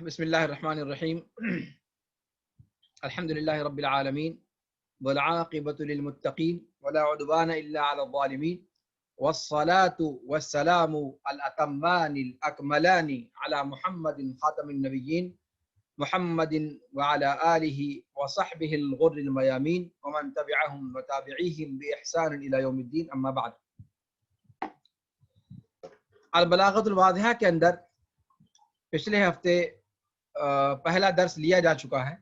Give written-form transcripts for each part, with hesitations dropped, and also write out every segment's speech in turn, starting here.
بسم الله الرحمن الرحيم الحمد لله رب العالمين والعاقبة للمتقين ولا عدوان إلا على الظالمين والصلاة والسلام الأتمان الأكملان على محمد خاتم النبيين محمد وعلى آله وصحبه الغر الميامين ومن تبعهم وتابعيهم بإحسان إلى يوم الدين أما بعد. البلاغۃ الواضحہ کے اندر پچھلے ہفتے پہلا درس لیا جا چکا ہے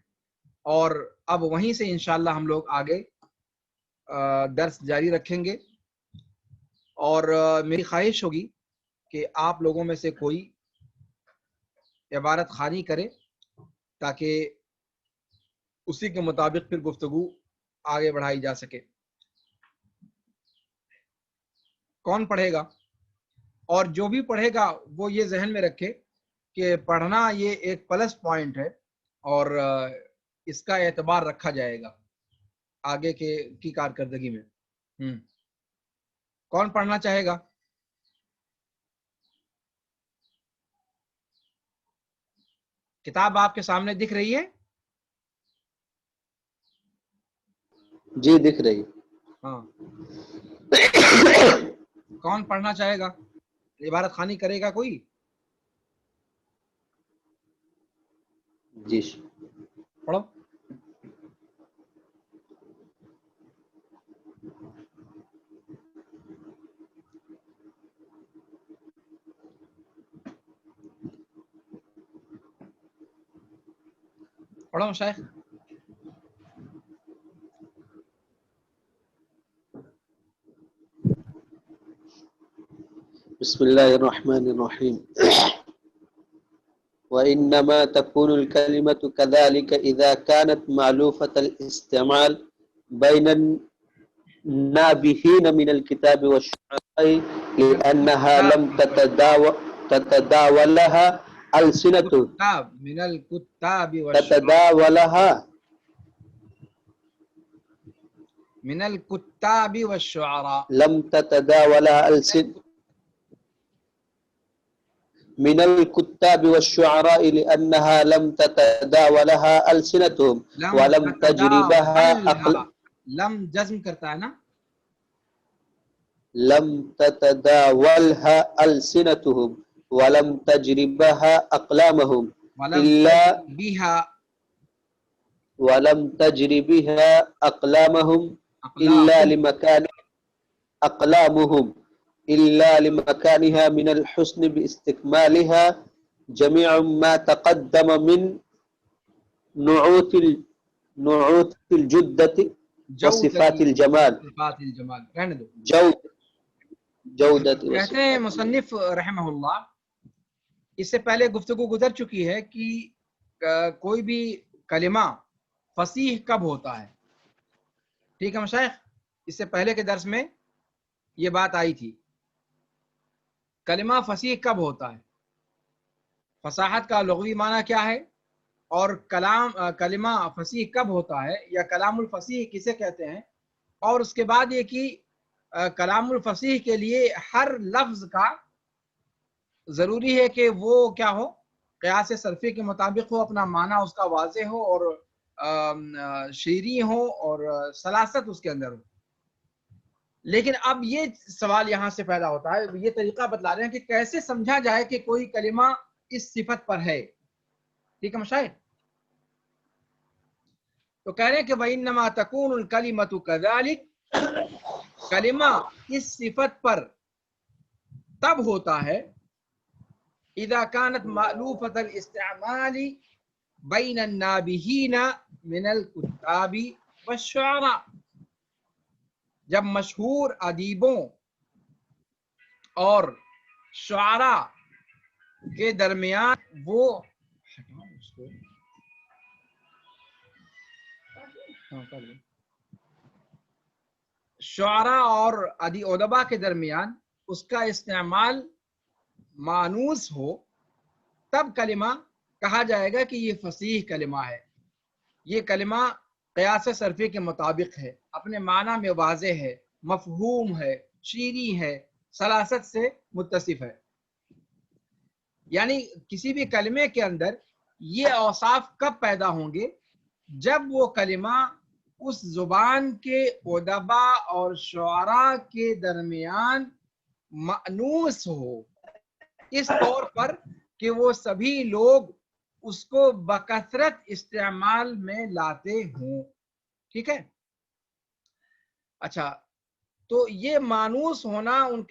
اور اب وہیں سے انشاءاللہ ہم لوگ آگے درس جاری رکھیں گے، اور میری خواہش ہوگی کہ آپ لوگوں میں سے کوئی عبارت خوانی کرے تاکہ اسی کے مطابق پھر گفتگو آگے بڑھائی جا سکے۔ کون پڑھے گا؟ اور جو بھی پڑھے گا وہ یہ ذہن میں رکھے کہ پڑھنا یہ ایک پلس پوائنٹ ہے اور اس کا اعتبار رکھا جائے گا آگے کی کارکردگی میں۔ کون پڑھنا چاہے گا؟ کتاب آپ کے سامنے دکھ رہی ہے؟ جی دکھ رہی۔ ہاں، کون پڑھنا چاہے گا؟ عبارت خوانی کرے گا کوئی؟ جی پڑھو۔ پڑھو شیخ۔ بسم الله الرحمن الرحيم. وإنما تكون الكلمة كذلك إذا كانت مألوفة الاستعمال بين النابهين من الكتاب والشعراء لأنها لم تتداولها ألسنتهم من الكتاب والشعراء لم تتداولها ألسنتهم من الكتاب والشعراء لأنها لم تتداولها ألسنتهم ولم تجربها لم جزم کرتا ہے نا؟ لم تتداولها ألسنتهم ولم تجربها أقلامهم إلا ولم تجربها أقلامهم إلا لمكانها من الحسن باستكمالها جميع ما تقدم من نعوت الجدة وصفات الجمال جودت۔ کہتے ہیں مصنف رحمہ اللہ، اس سے پہلے گفتگو گزر چکی ہے کہ کوئی بھی کلمہ فصیح کب ہوتا ہے۔ ٹھیک ہے مشائخ، اس سے پہلے کے درس میں یہ بات آئی تھی۔ کلمہ فصیح کب ہوتا ہے، فصاحت کا لغوی معنی کیا ہے، اور کلمہ فصیح کب ہوتا ہے یا کلام الفصیح کسے کہتے ہیں، اور اس کے بعد یہ کہ کلام الفصیح کے لیے ہر لفظ کا ضروری ہے کہ وہ کیا ہو، قیاس صرفی کے مطابق ہو، اپنا معنی اس کا واضح ہو اور شعری ہو اور سلاست اس کے اندر ہو۔ لیکن اب یہ سوال یہاں سے پیدا ہوتا ہے، یہ طریقہ بتلا رہے ہیں کہ کیسے سمجھا جائے کہ کوئی کلمہ اس صفت پر ہے۔ ٹھیک ہے مشاہد؟ تو کہہ رہے ہیں کہ وَإِنَّمَا تَكُونُ الْكَلِمَةُ كَذَلِكَ، کلمہ اس صفت پر تب ہوتا ہے اذا كانت مألوفة الاستعمال بين النابهين من الكتاب والشعراء، جب مشہور ادیبوں اور شعراء کے درمیان وہ شعراء اور ادبا کے درمیان اس کا استعمال مانوس ہو، تب کلمہ کہا جائے گا کہ یہ فصیح کلمہ ہے، یہ کلمہ قیاس صرفی کے مطابق ہے، اپنے معنی میں واضح ہے، مفہوم ہے، شیریں ہے، سلاست سے متصف ہے۔ یعنی کسی بھی کلمے کے اندر یہ اوصاف کب پیدا ہوں گے؟ جب وہ کلمہ اس زبان کے ادبا اور شعراء کے درمیان مأنوس ہو، اس طور پر کہ وہ سبھی لوگ اس کو بکثرت استعمال میں لاتے ہوں. ٹھیک ہے. اچھا، تو یہ مانوس ہونا ان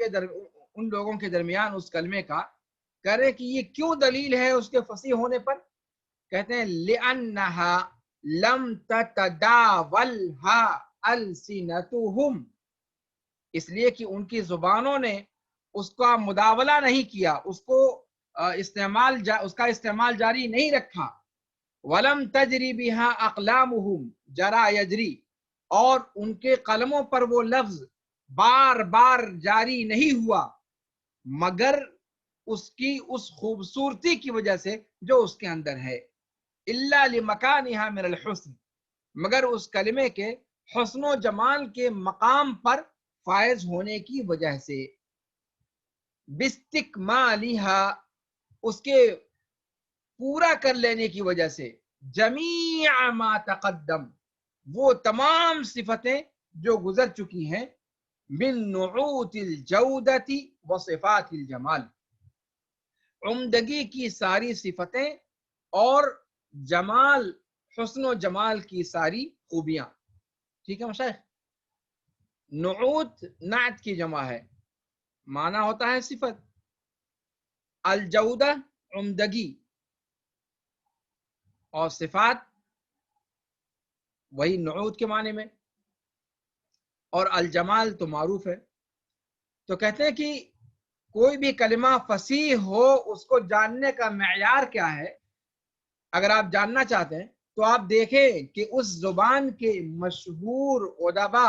لوگوں کے درمیان اس کلمے کا، کہہ رہے کہ یہ کیوں دلیل ہے اس کے فصیح ہونے پر؟ کہتے ہیں لِأَنَّهَا لَمْ تَتَدَاوَلْهَا أَلْسِنَتُهُمْ، اس لیے کہ ان کی زبانوں نے اس کا مداولہ نہیں کیا، اس کا استعمال جاری نہیں رکھا. وَلَمْ تَجْرِ بِهَا أَقْلَامُهُمْ جرا یجری، اور ان کے قلموں پر وہ لفظ بار بار جاری نہیں ہوا مگر اس کی اس خوبصورتی کی وجہ سے جو اس کے اندر ہے. إِلَّا لِمَكَانِهَا مِنَ الْحُسْنِ، مگر اس کلمے کے حسن و جمال کے مقام پر فائز ہونے کی وجہ سے. بِاسْتِكْمَالِهَا، اس کے پورا کر لینے کی وجہ سے. جَمِيعَ مَا تَقَدَّمَ، وہ تمام صفتیں جو گزر چکی ہیں. من نعوت الجودت و صفات الجمال، عمدگی کی ساری صفتیں اور جمال، حسن و جمال کی ساری خوبیاں. ٹھیک ہے مشائخ. نعوت نعت کی جمع ہے، معنی ہوتا ہے صفت. الجودہ عمدگی، اور صفات وہی نعوت کے معنی میں، اور الجمال تو معروف ہے. تو کہتے ہیں کہ کوئی بھی کلمہ فصیح ہو، اس کو جاننے کا معیار کیا ہے؟ اگر آپ جاننا چاہتے ہیں تو آپ دیکھیں کہ اس زبان کے مشہور ادبا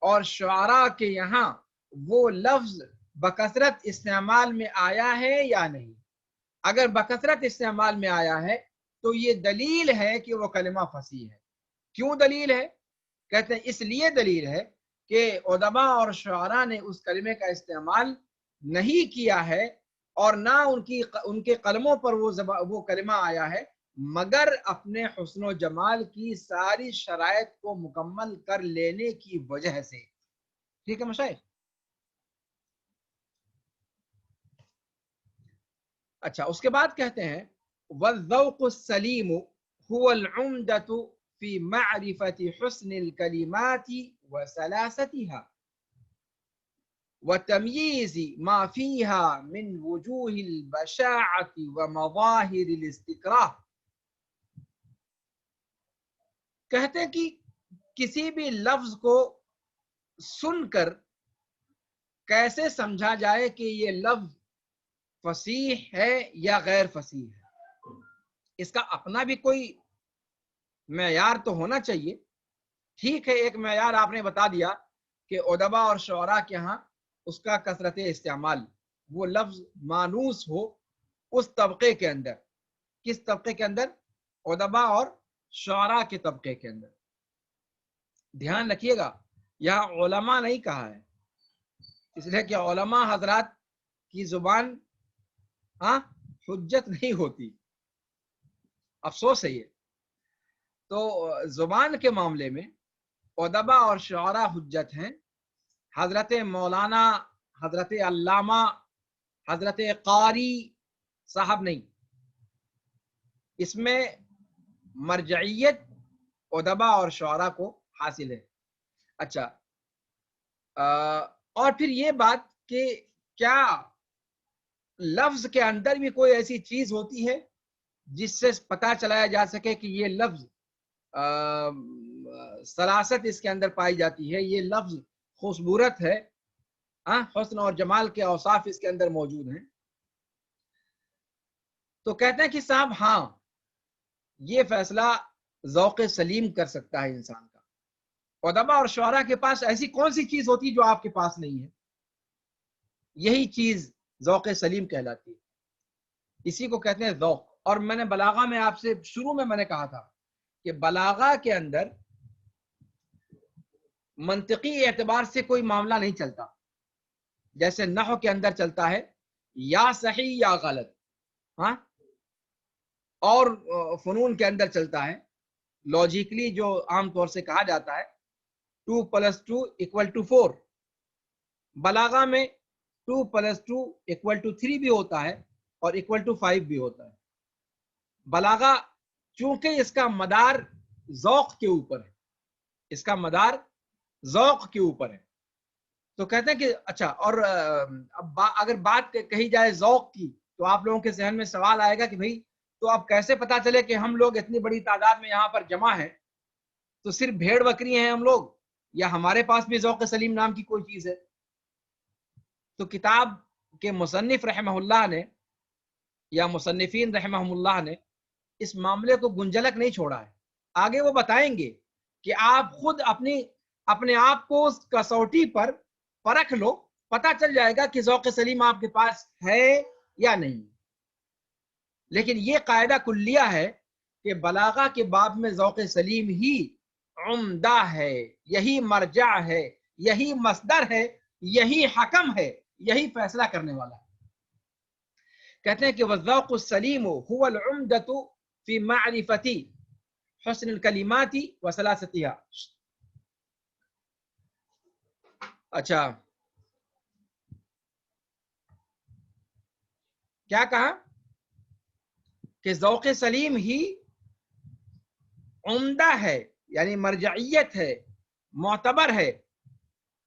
اور شعراء کے یہاں وہ لفظ بکثرت استعمال میں آیا ہے یا نہیں. اگر بکثرت استعمال میں آیا ہے تو یہ دلیل ہے کہ وہ کلمہ فصیح ہے. کیوں دلیل ہے؟ کہتے ہیں اس لیے دلیل ہے کہ ادبا اور شعراء نے اس کلمے کا استعمال نہیں کیا ہے، اور نہ ان کے قلموں پر وہ کلمہ آیا ہے، مگر اپنے حسن و جمال کی ساری شرائط کو مکمل کر لینے کی وجہ سے. ٹھیک ہے مشائخ. اچھا، اس کے بعد کہتے ہیں والذوق السلیم هو العمدة في معرفة حسن الكلمات وسلاستها وتمييز ما فيها من وجوه البشاعة ومظاهر الاستكراه. کہتے ہیں کہ کسی بھی لفظ کو سن کر کیسے سمجھا جائے کہ یہ لفظ فصیح ہے یا غیر فصیح ہے، اس کا اپنا بھی کوئی معیار تو ہونا چاہیے. ٹھیک ہے، ایک معیار آپ نے بتا دیا کہ ادبا اور شعراء کے ہاں اس کا کثرت استعمال، وہ لفظ مانوس ہو اس طبقے کے اندر. کس طبقے کے اندر؟ ادبا اور شعراء کے طبقے کے اندر. دھیان رکھیے گا، یہاں علماء نہیں کہا ہے، اس لیے کہ علماء حضرات کی زبان حجت نہیں ہوتی. افسوس ہے یہ. تو زبان کے معاملے میں ادبا اور شعراء حجت ہیں، حضرت مولانا، حضرت علامہ، حضرت قاری صاحب نہیں. اس میں مرجعیت ادبا اور شعراء کو حاصل ہے. اچھا، اور پھر یہ بات کہ کیا لفظ کے اندر بھی کوئی ایسی چیز ہوتی ہے جس سے پتہ چلایا جا سکے کہ یہ لفظ سلاست اس کے اندر پائی جاتی ہے، یہ لفظ خوشبورت ہے، حسن اور جمال کے اوصاف اس کے اندر موجود ہیں؟ تو کہتے ہیں کہ صاحب ہاں، یہ فیصلہ ذوق سلیم کر سکتا ہے انسان کا. ادبا اور شعراء کے پاس ایسی کون سی چیز ہوتی جو آپ کے پاس نہیں ہے؟ یہی چیز ذوق سلیم کہلاتی ہے. اسی کو کہتے ہیں ذوق. اور میں نے بلاغہ میں آپ سے شروع میں نے کہا تھا کہ بلاغہ کے اندر منطقی اعتبار سے کوئی معاملہ نہیں چلتا، جیسے نحو کے اندر چلتا ہے یا صحیح یا غلط. اور فنون کے اندر چلتا ہے، لاجیکلی جو عام طور سے کہا جاتا ہے 2 + 2 = 4. بلاغہ میں 2 + 2 = 3 بھی ہوتا ہے اور =5 بھی ہوتا ہے. بلاغہ چونکہ اس کا مدار ذوق کے اوپر ہے، اس کا مدار ذوق کے اوپر ہے، تو کہتے ہیں کہ اچھا، اور اگر بات کہی جائے ذوق کی تو آپ لوگوں کے ذہن میں سوال آئے گا کہ بھئی تو اب کیسے پتا چلے کہ ہم لوگ اتنی بڑی تعداد میں یہاں پر جمع ہیں تو صرف بھیڑ بکری ہیں ہم لوگ، یا ہمارے پاس بھی ذوق سلیم نام کی کوئی چیز ہے؟ تو کتاب کے مصنف رحمہ اللہ نے یا مصنفین رحمہ اللہ نے اس معاملے کو گنجلک نہیں چھوڑا ہے. آگے وہ بتائیں گے کہ آپ خود اپنے آپ کو اس کسوٹی پر پرکھ لو، پتہ چل جائے گا کہ ذوق سلیم آپ کے پاس ہے یا نہیں. لیکن یہ قاعدہ کلیہ ہے کہ بلاغہ کے باب میں ذوق سلیم ہی عمدہ ہے، یہی مرجع ہے، یہی مصدر ہے، یہی حکم ہے، یہی فیصلہ کرنے والا ہے. کہتے ہیں کہ والذوق السلیم هو العمدة في معرفة حسن الکلمات وسلاستها. اچھا، کیا کہا کہ ذوق سلیم ہی عمدہ ہے، یعنی مرجعیت ہے، معتبر ہے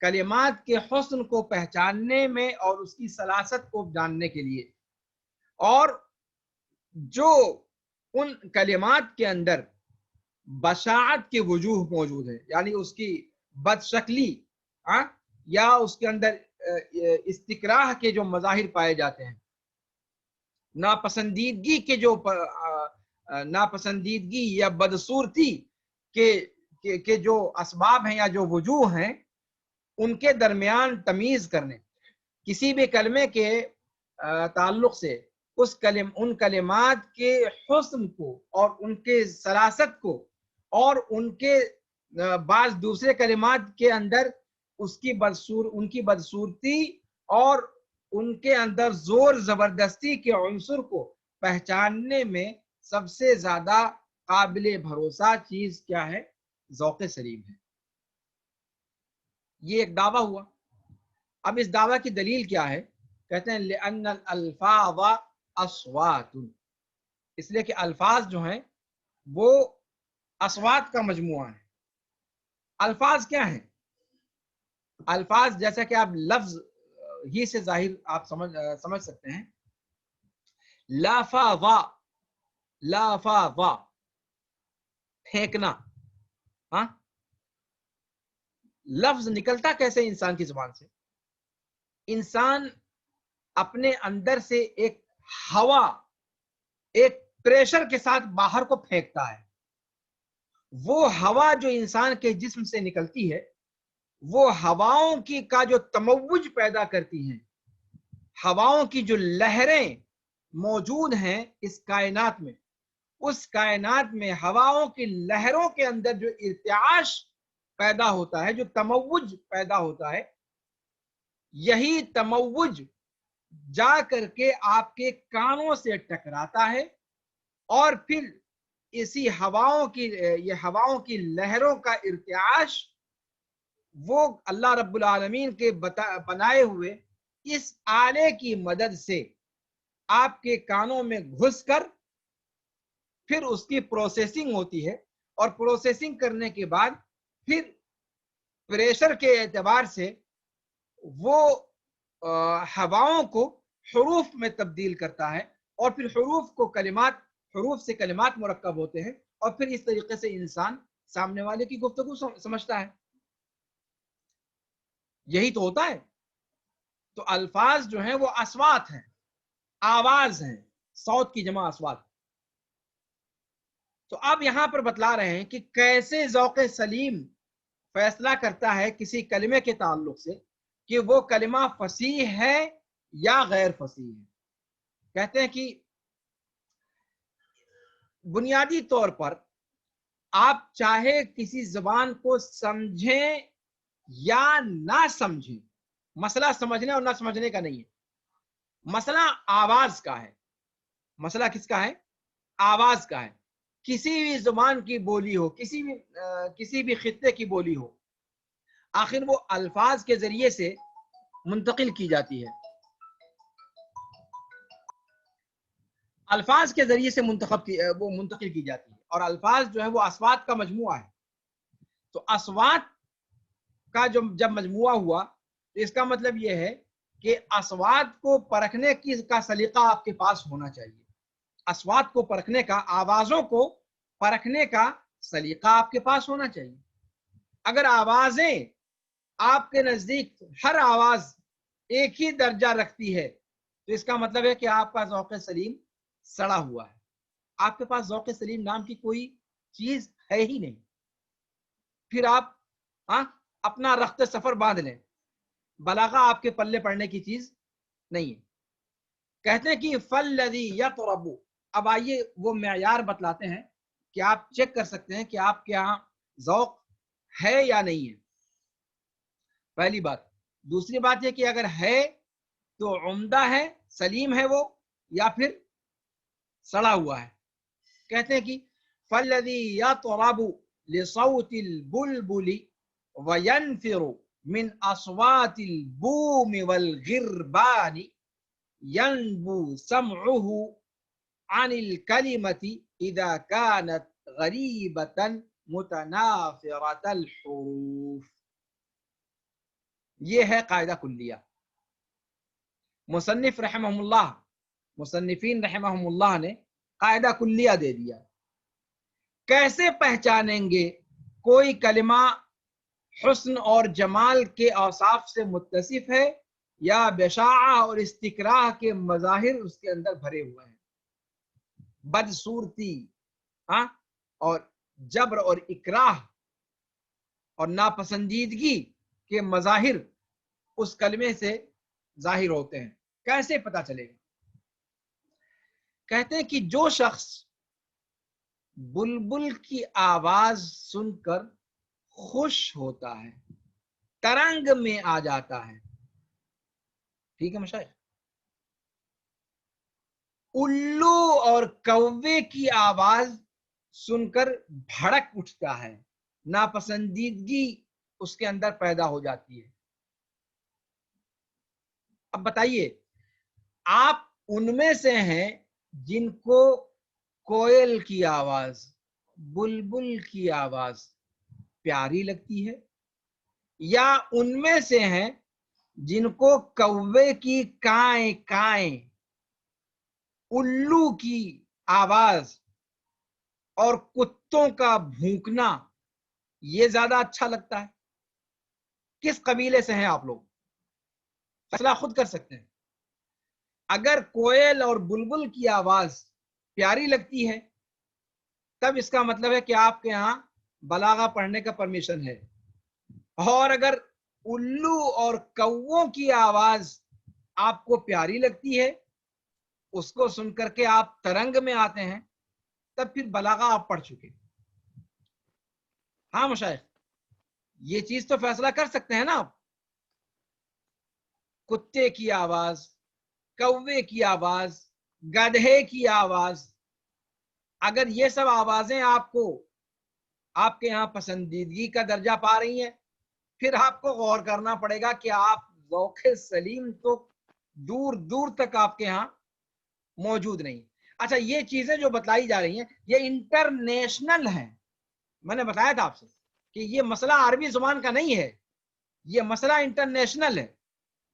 کلمات کے حسن کو پہچاننے میں اور اس کی سلاست کو جاننے کے لیے، اور جو ان کلمات کے اندر بشاعت کے وجوہ موجود ہے، یعنی اس کی بد شکلی یا اس کے اندر استکراہ کے جو مظاہر پائے جاتے ہیں، ناپسندیدگی کے جو ناپسندیدگی یا بدصورتی کے جو اسباب ہیں یا جو وجوہ ہیں، ان کے درمیان تمیز کرنے، کسی بھی کلمے کے تعلق سے ان کلمات کے حسن کو اور ان کے سلاست کو اور ان کے بعض دوسرے کلمات کے اندر ان کی بدصورتی اور ان کے اندر زور زبردستی کے عنصر کو پہچاننے میں سب سے زیادہ قابل بھروسہ چیز کیا ہے؟ ذوق سلیم ہے. یہ ایک دعویٰ ہوا. اب اس دعویٰ کی دلیل کیا ہے؟ کہتے ہیں لأن الالفاظ اصوات، اس لیے کہ الفاظ جو ہیں وہ اصوات کا مجموعہ ہے. الفاظ کیا ہیں؟ الفاظ جیسا کہ آپ لفظ ہی سے ظاہر آپ سمجھ سکتے ہیں. لافاظ، لافاظ پھینکنا. ہاں، لفظ نکلتا کیسے انسان کی زبان سے؟ انسان اپنے اندر سے ایک ہوا، ایک پریشر کے ساتھ باہر کو پھینکتا ہے. وہ ہوا جو انسان کے جسم سے نکلتی ہے، وہ ہواؤں کی کا جو تموج پیدا کرتی ہیں، ہواؤں کی جو لہریں موجود ہیں اس کائنات میں، اس کائنات میں ہواؤں کی لہروں کے اندر جو ارتعاش پیدا ہوتا ہے، جو تموج پیدا ہوتا ہے، یہی تموج جا کر کے آپ کے کانوں سے ٹکراتا ہے، اور پھر اسی ہواؤں کی لہروں کا ارتعاش وہ اللہ رب العالمین کے بنائے ہوئے اس آلے کی مدد سے آپ کے کانوں میں گھس کر پھر اس کی پروسیسنگ ہوتی ہے، اور پروسیسنگ کرنے کے بعد پھر پریشر کے اعتبار سے وہ ہواؤں کو حروف میں تبدیل کرتا ہے، اور پھر حروف سے کلمات مرکب ہوتے ہیں، اور پھر اس طریقے سے انسان سامنے والے کی گفتگو سمجھتا ہے. یہی تو ہوتا ہے. تو الفاظ جو ہیں وہ اصوات ہیں، آواز ہیں، صوت کی جمع اصوات. تو اب یہاں پر بتلا رہے ہیں کہ کیسے ذوق سلیم فیصلہ کرتا ہے کسی کلمے کے تعلق سے کہ وہ کلمہ فصیح ہے یا غیر فصیح ہے. کہتے ہیں کہ بنیادی طور پر آپ چاہے کسی زبان کو سمجھیں یا نہ سمجھیں، مسئلہ سمجھنے اور نہ سمجھنے کا نہیں ہے، مسئلہ آواز کا ہے. مسئلہ کس کا ہے؟ آواز کا ہے. کسی بھی زبان کی بولی ہو, کسی بھی خطے کی بولی ہو, آخر وہ الفاظ کے ذریعے سے منتقل کی جاتی ہے, الفاظ کے ذریعے سے وہ منتقل کی جاتی ہے. اور الفاظ جو ہے وہ اصوات کا مجموعہ ہے. تو اصوات کا جب مجموعہ ہوا تو اس کا مطلب یہ ہے کہ اصوات کو پرکھنے کا سلیقہ آپ کے پاس ہونا چاہیے. اصوات کو پرکھنے کا, آوازوں کو پرکھنے کا سلیقہ آپ کے پاس ہونا چاہیے. اگر آوازیں آپ کے نزدیک ہر آواز ایک ہی درجہ رکھتی ہے تو اس کا مطلب ہے کہ آپ کا ذوق سلیم سڑا ہوا ہے. آپ کے پاس ذوق سلیم نام کی کوئی چیز ہے ہی نہیں. پھر آپ اپنا رخت سفر باندھ لیں, بلاغہ آپ کے پلے پڑنے کی چیز نہیں ہے. کہتے ہیں کہ فَالَّذِي يَطْرَبُ. اب آئیے وہ معیار بتلاتے ہیں کہ آپ چیک کر سکتے ہیں کہ آپ کے یہاں ذوق ہے یا نہیں ہے. پہلی بات. دوسری بات یہ کہ اگر ہے تو عمدہ ہے, سلیم ہے وہ, یا پھر سڑا ہوا ہے. کہتے ہیں کہ فَالَّذِي يَطْرَبُ لِصَوْتِ الْبُلْبُلِ وَيَنْفِرُ مِنْ أَصْوَاتِ الْبُومِ وَالْغِرْبَانِ يَنْبُو سَمْعُهُ عن الكلمة إذا كانت غريبة متنافرة الحروف. یہ ہے قاعدہ کلیہ. مصنفین رحمہم اللہ نے قاعدہ کلیہ دے دیا. کیسے پہچانیں گے کوئی کلمہ حسن اور جمال کے اوصاف سے متصف ہے یا بشاعہ اور استکراہ کے مظاہر اس کے اندر بھرے ہوئے ہیں؟ بدصورتی اور جبر اور اکراہ اور ناپسندیدگی کے مظاہر اس کلمے سے ظاہر ہوتے ہیں. کیسے پتہ چلے گا؟ کہتے ہیں کہ جو شخص بلبل کی آواز سن کر خوش ہوتا ہے, ترنگ میں آ جاتا ہے, ٹھیک ہے مشائخ, الو اور کوے کی آواز سن کر بھڑک اٹھتا ہے, ناپسندیدگی اس کے اندر پیدا ہو جاتی ہے. اب بتائیے, آپ ان میں سے ہیں جن کو کوئل کی آواز, بلبل کی آواز پیاری لگتی ہے, یا ان میں سے ہیں جن کو کوے کی کائیں کائیں, الو کی آواز اور کتوں کا بھونکنا یہ زیادہ اچھا لگتا ہے؟ کس قبیلے سے ہیں آپ لوگ؟ فیصلہ خود کر سکتے ہیں. اگر کوئل اور بلبل کی آواز پیاری لگتی ہے تب اس کا مطلب ہے کہ آپ کے ہاں بلاغہ پڑھنے کا پرمیشن ہے. اور اگر الو اور کووں کی آواز آپ کو پیاری لگتی ہے, اس کو سن کر کے آپ ترنگ میں آتے ہیں, تب پھر بلاغہ آپ پڑھ چکے. ہاں مشائخ, یہ چیز تو فیصلہ کر سکتے ہیں نا آپ. کتے کی آواز, کوے کی آواز, گدھے کی آواز, اگر یہ سب آوازیں آپ کے یہاں پسندیدگی کا درجہ پا رہی ہیں, پھر آپ کو غور کرنا پڑے گا کہ آپ ذوق سلیم تو دور دور تک آپ کے یہاں موجود نہیں. اچھا, یہ چیزیں جو بتلائی جا رہی ہیں یہ انٹرنیشنل ہیں. میں نے بتایا تھا آپ سے کہ یہ مسئلہ عربی زبان کا نہیں ہے, یہ مسئلہ انٹرنیشنل ہے.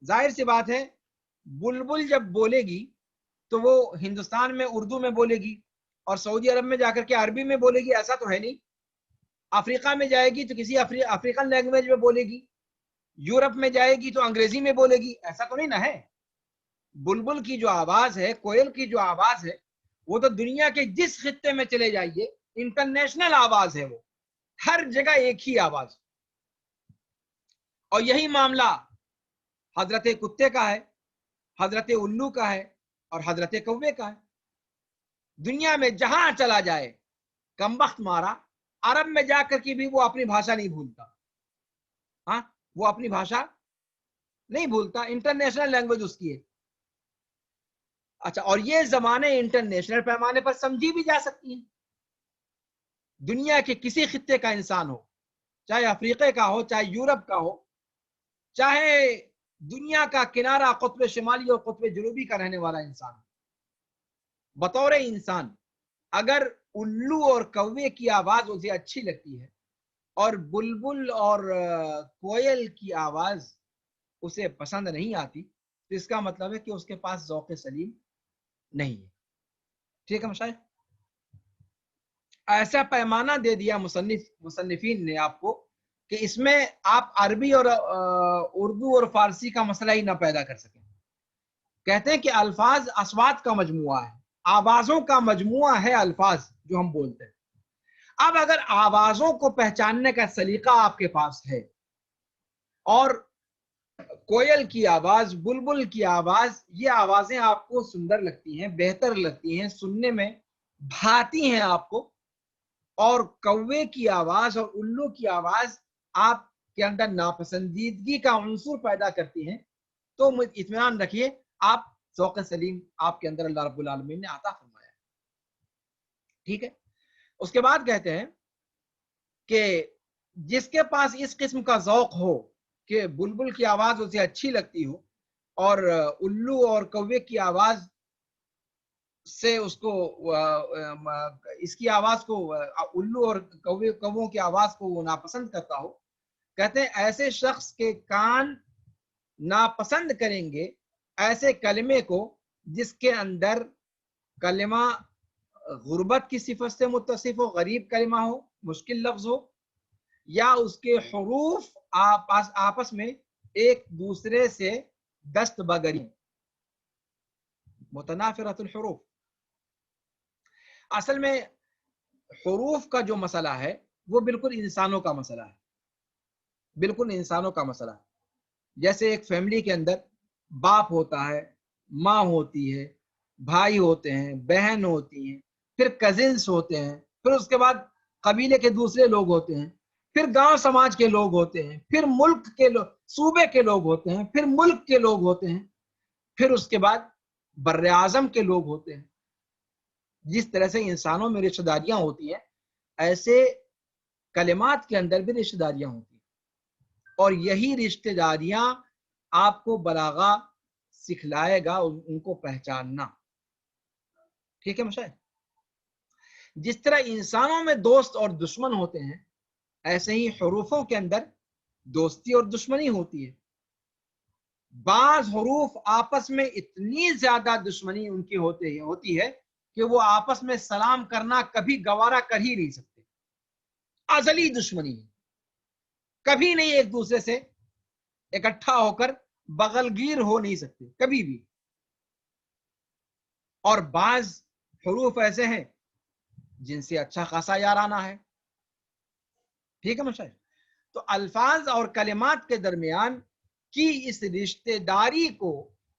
ظاہر سی بات ہے, بلبل جب بولے گی تو وہ ہندوستان میں اردو میں بولے گی اور سعودی عرب میں جا کر کے عربی میں بولے گی, ایسا تو ہے نہیں. افریقہ میں جائے گی تو کسی افریقن لینگویج میں بولے گی, یورپ میں جائے گی تو انگریزی میں بولے گی, ایسا تو نہیں نہ ہے. بلبل کی جو آواز ہے, کوئل کی جو آواز ہے, وہ تو دنیا کے جس خطے میں چلے جائیے انٹرنیشنل آواز ہے, وہ ہر جگہ ایک ہی آواز. اور یہی معاملہ حضرت کتے کا ہے, حضرت الو کا ہے اور حضرت کوے کا ہے. دنیا میں جہاں چلا جائے, کمبخت مارا, عرب میں جا کر کے بھی وہ اپنی بھاشا نہیں بھولتا. وہ اپنی بھاشا نہیں بھولتا, انٹرنیشنل لینگویج اس کی ہے. اچھا، اور یہ زبانیں انٹرنیشنل پیمانے پر سمجھی بھی جا سکتی ہیں. دنیا کے کسی خطے کا انسان ہو، چاہے افریقے کا ہو، چاہے یورپ کا ہو، چاہے دنیا کا کنارہ قطب شمالی اور قطب جنوبی کا رہنے والا انسان، بطور انسان اگر الو اور کوے کی آواز اسے اچھی لگتی ہے اور بلبل اور کوئل کی آواز اسے پسند نہیں آتی، تو اس کا مطلب ہے کہ اس کے پاس ذوق سلیم نہیں ہے. ٹھیک ہے مشاہد؟ ایسا پیمانہ دے دیا مصنفین نے آپ کو کہ اس میں آپ عربی اور اردو اور فارسی کا مسئلہ ہی نہ پیدا کر سکیں. کہتے ہیں کہ الفاظ اصوات کا مجموعہ ہے، آوازوں کا مجموعہ ہے الفاظ جو ہم بولتے ہیں. اب اگر آوازوں کو پہچاننے کا سلیقہ آپ کے پاس ہے اور کوئل کی آواز، بلبل کی آواز، یہ آوازیں آپ کو سندر لگتی ہیں، بہتر لگتی ہیں، سننے میں بھاتی ہیں آپ کو، اور کوے کی آواز اور الو کی آواز آپ کے اندر ناپسندیدگی کا عنصر پیدا کرتی ہیں، تو اطمینان رکھیے آپ ذوق سلیم آپ کے اندر اللہ رب العالمین نے عطا فرمایا. ٹھیک ہے. اس کے بعد کہتے ہیں کہ جس کے پاس اس قسم کا ذوق ہو کہ بلبل کی آواز اسے اچھی لگتی ہو اور الو اور کوے کی آواز سے اس کو اس کی آواز کو الو اور کووں کی آواز کو وہ ناپسند کرتا ہو، کہتے ہیں ایسے شخص کے کان ناپسند کریں گے ایسے کلمے کو جس کے اندر کلمہ غربت کی صفت سے متصف ہو، غریب کلمہ ہو، مشکل لفظ ہو، یا اس کے حروف آپس میں ایک دوسرے سے دست بگری، متنافرۃ الحروف. اصل میں حروف کا جو مسئلہ ہے وہ بالکل انسانوں کا مسئلہ ہے، بالکل انسانوں کا مسئلہ ہے. جیسے ایک فیملی کے اندر باپ ہوتا ہے، ماں ہوتی ہے، بھائی ہوتے ہیں، بہن ہوتی ہیں، پھر کزنس ہوتے ہیں، پھر اس کے بعد قبیلے کے دوسرے لوگ ہوتے ہیں، پھر گاؤں سماج کے لوگ ہوتے ہیں، پھر ملک کے لوگ، صوبے کے لوگ ہوتے ہیں، پھر ملک کے لوگ ہوتے ہیں، پھر اس کے بعد بر اعظم کے لوگ ہوتے ہیں. جس طرح سے انسانوں میں رشتہ داریاں ہوتی ہیں ایسے کلمات کے اندر بھی رشتہ داریاں ہوتی ہیں، اور یہی رشتہ داریاں آپ کو بلاغہ سکھلائے گا ان کو پہچاننا. ٹھیک ہے مشاہد؟ جس طرح انسانوں میں دوست اور دشمن ہوتے ہیں ایسے ہی حروفوں کے اندر دوستی اور دشمنی ہوتی ہے. بعض حروف آپس میں اتنی زیادہ دشمنی ان کی ہوتی ہے کہ وہ آپس میں سلام کرنا کبھی گوارا کر ہی نہیں سکتے. ازلی دشمنی ہے، کبھی نہیں ایک دوسرے سے اکٹھا ہو کر بغل گیر ہو نہیں سکتے کبھی بھی. اور بعض حروف ایسے ہیں جن سے اچھا خاصا یارانہ ہے. ٹھیک ہے مشاہد؟ تو الفاظ اور کلمات کے درمیان کی اس رشتہ داری کو،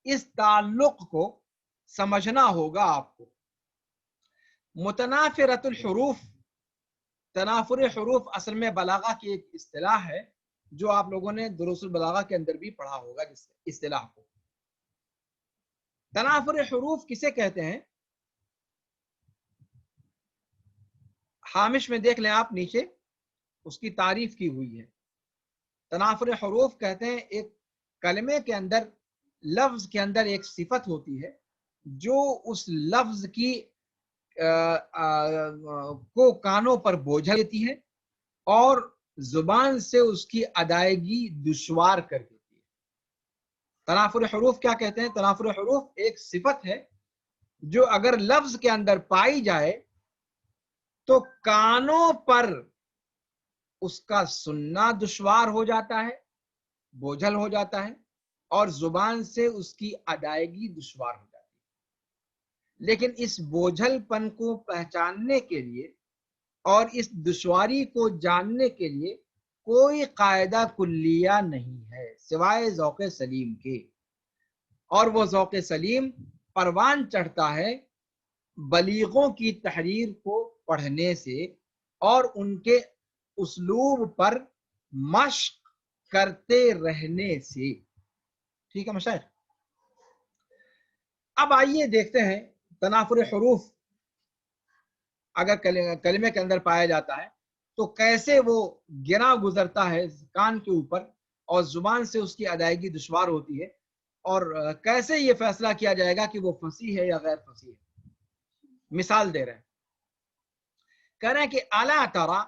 اس تعلق کو سمجھنا ہوگا آپ کو. متنافرۃ الحروف، تنافر حروف اصل میں بلاغہ کی ایک اصطلاح ہے جو آپ لوگوں نے دروس البلاغہ کے اندر بھی پڑھا ہوگا. جس اصطلاح کو تنافر حروف کسے کہتے ہیں؟ ہامش میں دیکھ لیں آپ، نیچے اس کی تعریف کی ہوئی ہے. تنافر حروف کہتے ہیں ایک کلمے کے اندر، لفظ کے اندر ایک صفت ہوتی ہے جو اس لفظ کی کو کانوں پر بوجھا دیتی ہے اور زبان سے اس کی ادائیگی دشوار کر دیتی ہے. تنافر حروف کیا کہتے ہیں؟ تنافر حروف ایک صفت ہے جو اگر لفظ کے اندر پائی جائے تو کانوں پر اس کا سننا دشوار ہو جاتا ہے، بوجھل ہو جاتا ہے، اور زبان سے اس کی ادائیگی دشوار ہو جاتی ہے. لیکن اس بوجھل پن کو پہچاننے کے لیے اور اس دشواری کو جاننے کے لیے کوئی قاعدہ کلیہ نہیں ہے سوائے ذوق سلیم کے. اور وہ ذوق سلیم پروان چڑھتا ہے بلیغوں کی تحریر کو پڑھنے سے اور ان کے اسلوب پر مشق کرتے رہنے سے. ٹھیک ہے مشاہد؟ اب آئیے دیکھتے ہیں تنافر حروف اگر کلمے کے اندر پایا جاتا ہے تو کیسے وہ گرا گزرتا ہے کان کے اوپر اور زبان سے اس کی ادائیگی دشوار ہوتی ہے، اور کیسے یہ فیصلہ کیا جائے گا کہ وہ فصیح ہے یا غیر فصیح ہے۔ مثال دے رہے ہیں، کہہ رہے ہیں کہ الا ترى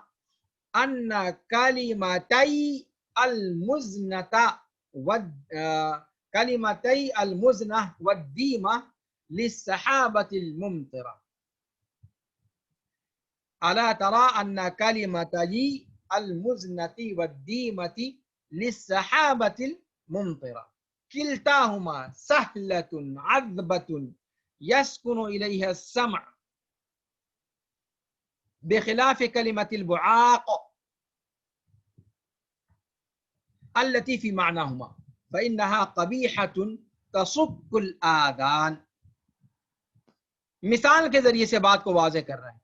ان کلمتي المزنة كلمتي المزنة والديمة للسحابة الممطرة. ألا ترى أن كلمتي المزنة والديمة للسحابة الممطرة كلتاهما سهلة عذبة يسكن إليها السمع بخلاف كلمة البعاق التي في معناهما فإنها قبيحة تصك الآذان. مثال کے ذریعے سے بات کو واضح کر رہے ہیں،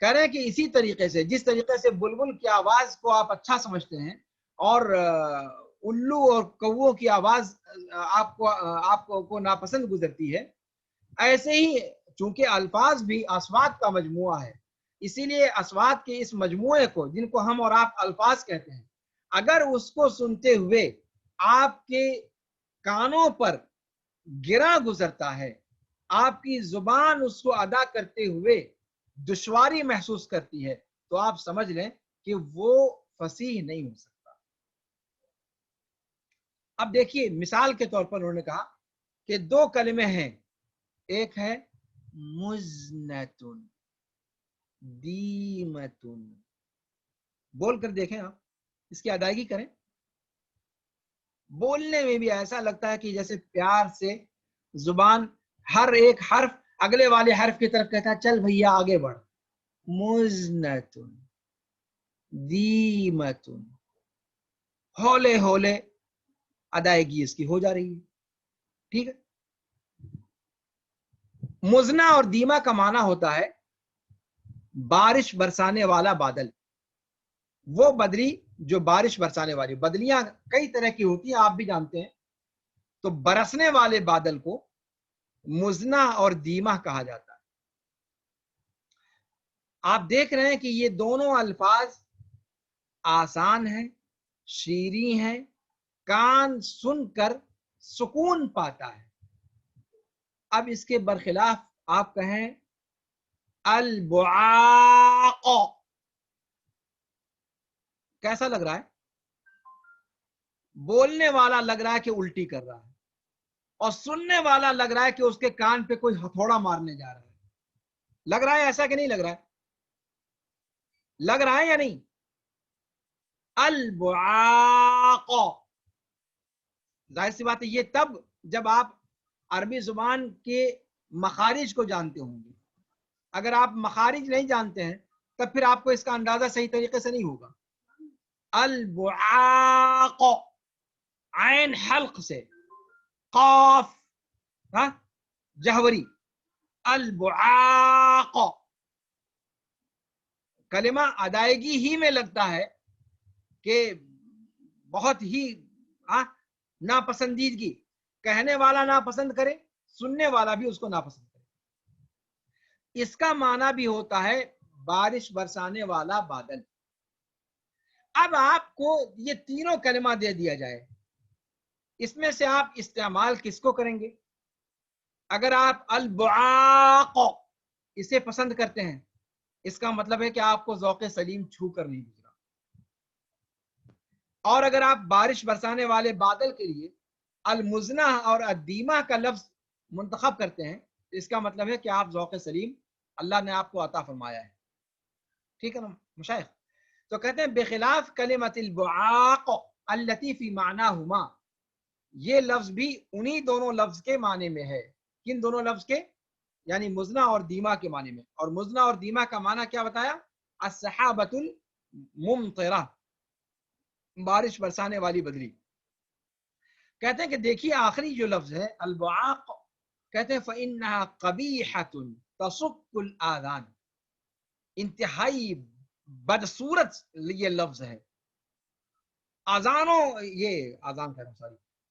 کہہ رہے ہیں کہ اسی طریقے سے جس طریقے سے بلبل کی آواز کو آپ اچھا سمجھتے ہیں اور الو اور کووں کی آواز آپ کو ناپسند گزرتی ہے، ایسے ہی چونکہ الفاظ بھی اصوات کا مجموعہ ہے، اسی لیے اصوات کے اس مجموعے کو جن کو ہم اور آپ الفاظ کہتے ہیں، اگر اس کو سنتے ہوئے آپ کے کانوں پر گرا گزرتا ہے، آپ کی زبان اس کو ادا کرتے ہوئے دشواری محسوس کرتی ہے، تو آپ سمجھ لیں کہ وہ فصیح نہیں ہو سکتا۔ اب دیکھیے مثال کے طور پر انہوں نے کہا کہ دو کلمے ہیں، ایک ہے مزنتن دیمتن، بول کر دیکھیں، آپ اس کی ادائیگی کریں، بولنے میں بھی ایسا لگتا ہے کہ جیسے پیار سے زبان ہر ایک حرف اگلے والے حرف کی طرف کہتا ہے چل بھیا آگے بڑھ۔ مزنتن دیمتن، ہولے ہولے ادائیگی اس کی ہو جا رہی ہے، ٹھیک ہے۔ مزنا اور دیما کا معنی ہوتا ہے بارش برسانے والا بادل، وہ بدلی جو بارش برسانے والی، بدلیاں کئی طرح کی ہوتی ہیں آپ بھی جانتے ہیں، تو برسنے والے بادل کو مزنا اور دیما کہا جاتا ہے۔ آپ دیکھ رہے ہیں کہ یہ دونوں الفاظ آسان ہیں، شیریں ہیں، کان سن کر سکون پاتا ہے۔ اب اس کے برخلاف آپ کہیں البعاق، کیسا لگ رہا ہے؟ بولنے والا لگ رہا ہے کہ الٹی کر رہا ہے، اور سننے والا لگ رہا ہے کہ اس کے کان پہ کوئی ہتھوڑا مارنے جا رہا ہے۔ لگ رہا ہے ایسا کہ نہیں لگ رہا ہے؟ لگ رہا ہے یا نہیں؟ البعاق، ظاہر سی بات ہے یہ تب جب آپ عربی زبان کے مخارج کو جانتے ہوں گے، اگر آپ مخارج نہیں جانتے ہیں تب پھر آپ کو اس کا اندازہ صحیح طریقے سے نہیں ہوگا۔ البعاق، عین حلق سے، قاف جہوری، البعاق، کلمہ ادائیگی ہی میں لگتا ہے کہ بہت ہی ناپسندیدگی، کہنے والا ناپسند کرے، سننے والا بھی اس کو ناپسند کرے۔ اس کا معنی بھی ہوتا ہے بارش برسانے والا بادل۔ اب آپ کو یہ تینوں کلمہ دے دیا جائے، اس میں سے آپ استعمال کس کو کریں گے؟ اگر آپ البعاق اسے پسند کرتے ہیں، اس کا مطلب ہے کہ آپ کو ذوق سلیم چھو کر نہیں گزرا، اور اگر آپ بارش برسانے والے بادل کے لیے المزنہ اور الدیمہ کا لفظ منتخب کرتے ہیں، اس کا مطلب ہے کہ آپ ذوق سلیم اللہ نے آپ کو عطا فرمایا ہے، ٹھیک ہے نا مشائخ؟ تو کہتے ہیں بخلاف کلمۃ البعاق التي فی معناہما، یہ لفظ بھی انہی دونوں لفظ کے معنی میں ہے۔ کن دونوں لفظ کے؟ یعنی مزنہ اور دیما کے معنی میں۔ اور مزنہ اور دیما کا معنی کیا بتایا؟ السحابۃ الممطرہ، بارش برسانے والی بدلی۔ کہتے ہیں کہ دیکھیے آخری جو لفظ ہے البعاق، کہتے ہیں فإنها قبیحۃ تصک الآذان، انتہائی بدصورت یہ لفظ ہے،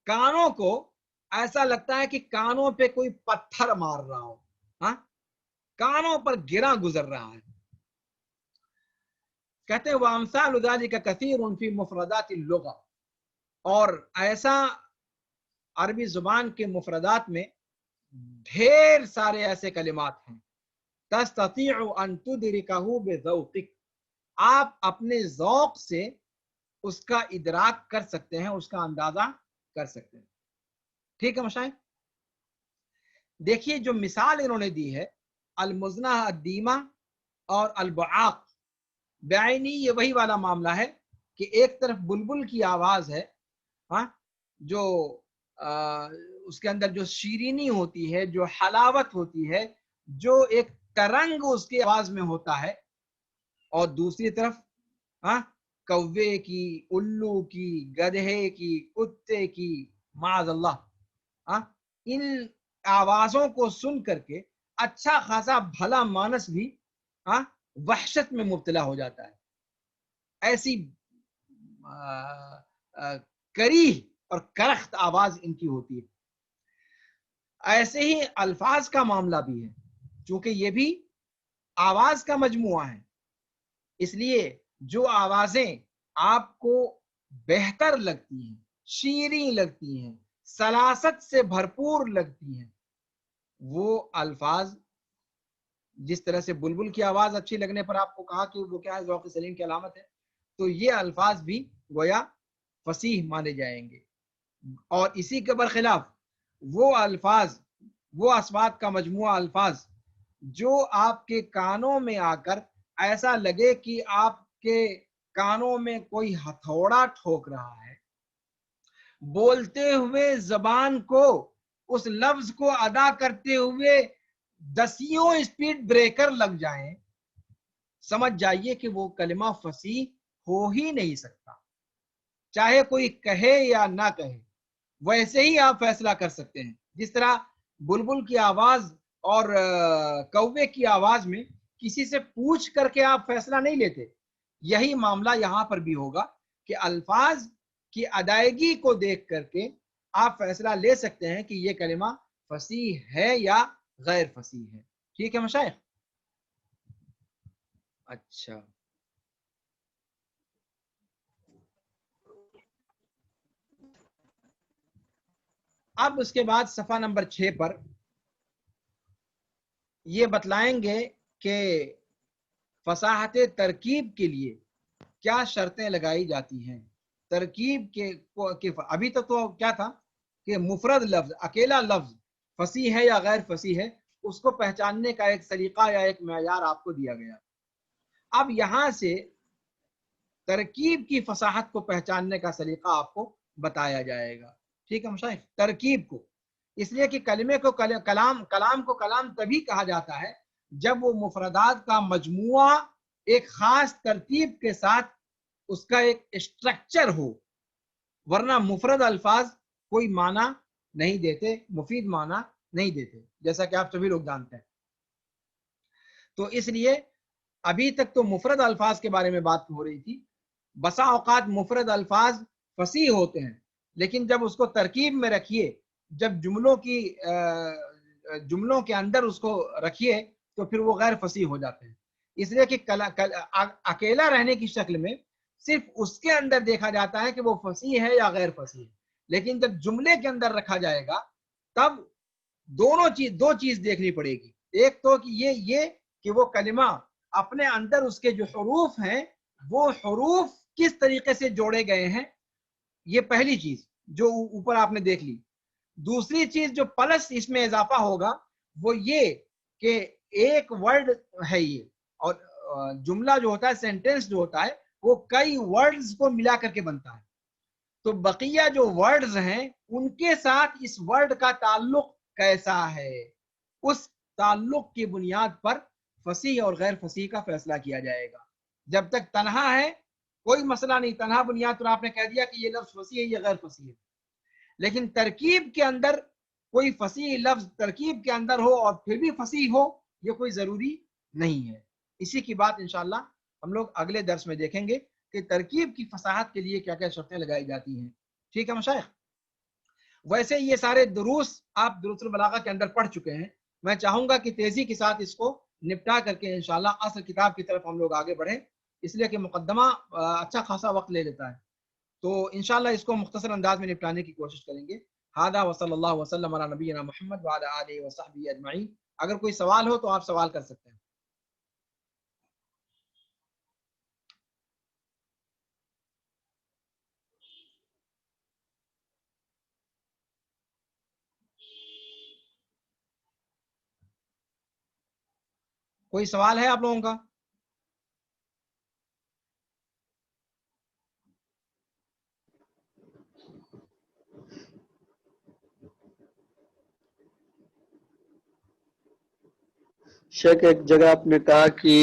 کانوں کو ایسا لگتا ہے کہ کانوں پہ کوئی پتھر مار رہا ہو، ہاں، کانوں پر گرا گزر رہا ہے. کہتے ہیں وَأَمْثَالُ ذَلِكَ كَثِيرٌ فِي مُفْرَدَاتِ اللُّغَةِ، اور ایسا عربی زبان کے مفردات میں ڈھیر سارے ایسے کلمات ہیں. تستطيع ان تدركه بذوقك، آپ اپنے ذوق سے اس کا ادراک کر سکتے ہیں، اس کا اندازہ کر سکتے ہیں. ٹھیک ہے مشاہد؟ دیکھیے جو مثال انہوں نے دی ہے المزنہ الدیمہ اور البعاق، بعینی یہ وہی والا معاملہ ہے کہ ایک طرف بلبل کی آواز ہے، ہاں، جو اس کے اندر جو شیرینی ہوتی ہے، جو حلاوت ہوتی ہے، جو ایک ترنگ اس کی آواز میں ہوتا ہے، اور دوسری طرف ہاں کوے کی، الو کی، گدھے کی، کتے کی، معاذ اللہ، ہاں، ان آوازوں کو سن کر کے اچھا خاصا بھلا مانس بھی ہاں وحشت میں مبتلا ہو جاتا ہے. ایسی کریہ اور کرخت آواز ان کی ہوتی ہے. ایسے ہی الفاظ کا معاملہ بھی ہے، چونکہ یہ بھی آواز کا مجموعہ ہے، اس لیے جو آوازیں آپ کو بہتر لگتی ہیں، شیریں لگتی ہیں، سلاست سے بھرپور لگتی ہیں، وہ الفاظ، جس طرح سے بلبل کی آواز اچھی لگنے پر آپ کو کہا کہ وہ کیا ہے، ذوق سلیم کی علامت ہے، تو یہ الفاظ بھی گویا فصیح مانے جائیں گے. اور اسی کے برخلاف وہ الفاظ، وہ اصوات کا مجموعہ الفاظ جو آپ کے کانوں میں آ کر ایسا لگے کہ آپ کے کانوں میں کوئی ہتھوڑا ٹھوک رہا ہے، بولتے ہوئے زبان کو، اس لفظ کو ادا کرتے ہوئے دسیوں اسپیڈ بریکر لگ جائیں، سمجھ جائیے کہ وہ کلمہ فصیح ہو ہی نہیں سکتا. چاہے کوئی کہے یا نہ کہے، ویسے ہی آپ فیصلہ کر سکتے ہیں. جس طرح بلبل کی آواز اور کوے کی آواز میں کسی سے پوچھ کر کے آپ فیصلہ نہیں لیتے، یہی معاملہ یہاں پر بھی ہوگا کہ الفاظ کی ادائیگی کو دیکھ کر کے آپ فیصلہ لے سکتے ہیں کہ یہ کلمہ فصیح ہے یا غیر فصیح ہے. ٹھیک ہے مشائخ؟ اچھا، اب اس کے بعد صفحہ نمبر 6 پر یہ بتلائیں گے کہ فصاحت ترکیب کے لیے کیا شرطیں لگائی جاتی ہیں. ترکیب کے ابھی تک تو کیا تھا کہ مفرد لفظ، اکیلا لفظ فصیح ہے یا غیر فصیح ہے، اس کو پہچاننے کا ایک سلیقہ یا ایک معیار آپ کو دیا گیا. اب یہاں سے ترکیب کی فصاحت کو پہچاننے کا سلیقہ آپ کو بتایا جائے گا. ٹھیک ہے مشاہد؟ ترکیب کو، اس لیے کہ کلمے کو کلام کو کلام تبھی کہا جاتا ہے جب وہ مفردات کا مجموعہ ایک خاص ترتیب کے ساتھ اس کا ایک اسٹرکچر ہو، ورنہ مفرد الفاظ کوئی معنی نہیں دیتے، مفید معنی نہیں دیتے، جیسا کہ آپ سبھی لوگ جانتے ہیں. تو اس لیے ابھی تک تو مفرد الفاظ کے بارے میں بات ہو رہی تھی. بسا اوقات مفرد الفاظ فصیح ہوتے ہیں، لیکن جب اس کو ترکیب میں رکھیے، جب جملوں کے اندر اس کو رکھیے تو پھر وہ غیر فصیح ہو جاتے ہیں. اس لیے کہ اکیلا رہنے کی شکل میں صرف اس کے اندر دیکھا جاتا ہے کہ وہ فصیح ہے یا غیر فصیح ہے، لیکن جب جملے کے اندر رکھا جائے گا تب دو چیز دیکھنی پڑے گی. ایک تو کہ یہ کہ وہ کلمہ اپنے اندر اس کے جو حروف ہیں وہ حروف کس طریقے سے جوڑے گئے ہیں، یہ پہلی چیز جو اوپر آپ نے دیکھ لی. دوسری چیز جو پلس اس میں اضافہ ہوگا وہ یہ کہ ایک ورڈ ہے یہ، اور جملہ جو ہوتا ہے، سینٹینس جو ہوتا ہے، وہ کئی ورڈز کو ملا کر کے بنتا ہے. تو بقیہ جو ورڈز ہیں ان کے ساتھ اس ورڈ کا تعلق کیسا ہے، اس تعلق کی بنیاد پر فصیح اور غیر فصیح کا فیصلہ کیا جائے گا. جب تک تنہا ہے کوئی مسئلہ نہیں، تنہا بنیاد پر آپ نے کہہ دیا کہ یہ لفظ فصیح ہے، یہ غیر فصیح ہے. لیکن ترکیب کے اندر کوئی فصیح لفظ ترکیب کے اندر ہو اور پھر بھی فصیح ہو، یہ کوئی ضروری نہیں ہے. اسی کی بات انشاءاللہ ہم لوگ اگلے درس میں دیکھیں گے کہ ترکیب کی فصاحت کے لیے کیا کیا شرطیں لگائی جاتی ہیں. ٹھیک ہے مشائخ؟ ویسے یہ سارے دروس آپ دروس البلاغہ کے اندر پڑھ چکے ہیں. میں چاہوں گا کہ تیزی کے ساتھ اس کو نپٹا کر کے انشاءاللہ اصل کتاب کی طرف ہم لوگ آگے بڑھیں، اس لیے کہ مقدمہ اچھا خاصا وقت لے لیتا ہے. تو انشاءاللہ اس کو مختصر انداز میں نپٹانے کی کوشش کریں گے. ھذا وصلی اللہ وسلم علی نبینا محمد وعلی آلہ وصحبہ اجمعین. اگر کوئی سوال ہو تو آپ سوال کر سکتے ہیں. کوئی سوال ہے آپ لوگوں کا؟ شیخ ایک جگہ آپ نے کہا کہ